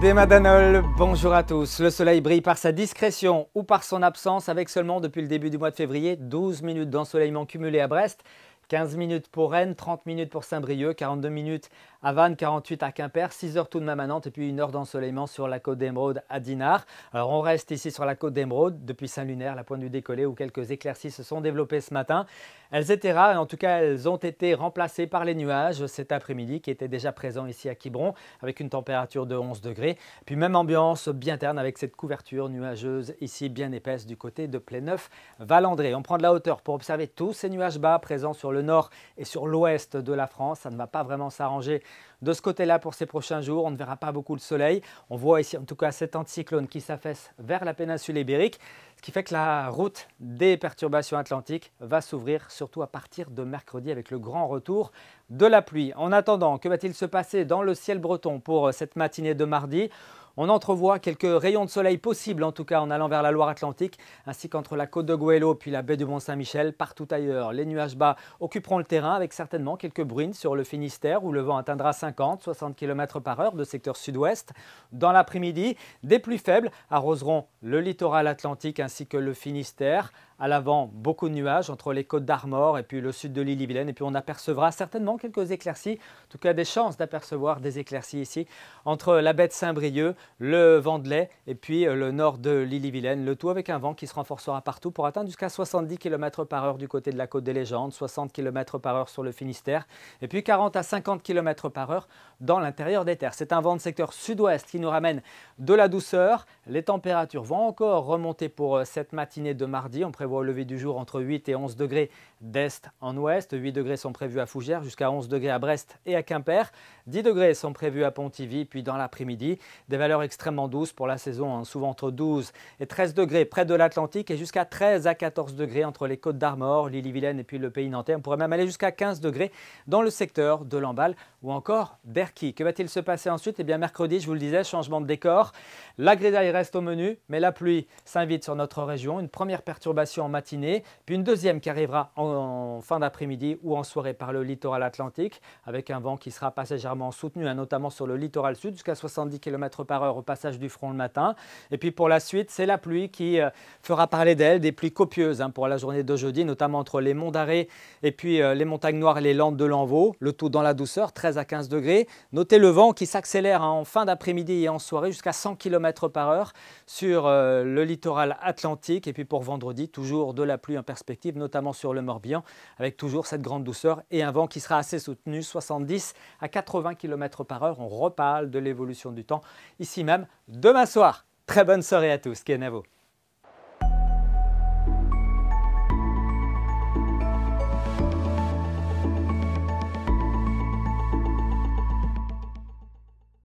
des Madanol, bonjour à tous. Le soleil brille par sa discrétion ou par son absence avec seulement depuis le début du mois de février 12 minutes d'ensoleillement cumulé à Brest, 15 minutes pour Rennes, 30 minutes pour Saint-Brieuc, 42 minutes à Vannes, 48 à Quimper, 6 heures tout de même à Nantes et puis 1 heure d'ensoleillement sur la côte d'Émeraude à Dinard. Alors on reste ici sur la côte d'Émeraude depuis Saint-Lunaire, la pointe du décollé où quelques éclaircies se sont développées ce matin. Elles étaient rares et en tout cas elles ont été remplacées par les nuages cet après-midi qui étaient déjà présents ici à Quiberon avec une température de 11 degrés. Puis même ambiance bien terne avec cette couverture nuageuse ici bien épaisse du côté de Pléneuf-Valandré. On prend de la hauteur pour observer tous ces nuages bas présents sur le nord et sur l'ouest de la France. Ça ne va pas vraiment s'arranger de ce côté-là pour ces prochains jours. On ne verra pas beaucoup le soleil. On voit ici en tout cas cet anticyclone qui s'affaisse vers la péninsule ibérique, ce qui fait que la route des perturbations atlantiques va s'ouvrir surtout à partir de mercredi avec le grand retour de la pluie. En attendant, que va-t-il se passer dans le ciel breton pour cette matinée de mardi ? On entrevoit quelques rayons de soleil possibles, en tout cas en allant vers la Loire-Atlantique, ainsi qu'entre la côte de Goëlo puis la baie du Mont-Saint-Michel. Partout ailleurs, les nuages bas occuperont le terrain avec certainement quelques bruines sur le Finistère où le vent atteindra 50-60 km par heure de secteur sud-ouest. Dans l'après-midi, des pluies faibles arroseront le littoral atlantique ainsi que le Finistère. À l'avant, beaucoup de nuages entre les côtes d'Armor et puis le sud de l'Ille-et-Vilaine. Et puis on apercevra certainement quelques éclaircies, en tout cas des chances d'apercevoir des éclaircies ici, entre la baie de Saint-Brieuc, le Vendelais et puis le nord de l'Ille-et-Vilaine. Le tout avec un vent qui se renforcera partout pour atteindre jusqu'à 70 km par heure du côté de la côte des Légendes, 60 km par heure sur le Finistère et puis 40 à 50 km par heure dans l'intérieur des terres. C'est un vent de secteur sud-ouest qui nous ramène de la douceur. Les températures vont encore remonter pour cette matinée de mardi. On prévoit au lever du jour entre 8 et 11 degrés d'est en ouest. 8 degrés sont prévus à Fougères, jusqu'à 11 degrés à Brest et à Quimper. 10 degrés sont prévus à Pontivy, puis dans l'après-midi, des valeurs extrêmement douces pour la saison, souvent entre 12 et 13 degrés près de l'Atlantique et jusqu'à 13 à 14 degrés entre les côtes d'Armor, l'Ille-et-Vilaine et puis le Pays nantais. On pourrait même aller jusqu'à 15 degrés dans le secteur de Lamballe ou encore d'Erquy. Que va-t-il se passer ensuite? Eh bien mercredi, je vous le disais, changement de décor. La grisaille reste au menu, mais la pluie s'invite sur notre région. Une première perturbation en matinée, puis une deuxième qui arrivera en fin d'après-midi ou en soirée par le littoral atlantique, avec un vent qui sera passagèrement soutenu, notamment sur le littoral sud, jusqu'à 70 km par heure au passage du front le matin. Et puis pour la suite, c'est la pluie qui fera parler d'elle, des pluies copieuses pour la journée de jeudi, notamment entre les monts d'Arrée et puis les montagnes noires et les landes de l'Envaux, le tout dans la douceur, 13 à 15 degrés. Notez le vent qui s'accélère en fin d'après-midi et en soirée jusqu'à 100 km par heure sur le littoral atlantique. Et puis pour vendredi, toujours de la pluie en perspective, notamment sur le Morbihan, avec toujours cette grande douceur et un vent qui sera assez soutenu, 70 à 80 km par heure. On reparle de l'évolution du temps ici même demain soir. Très bonne soirée à tous, Kenavo.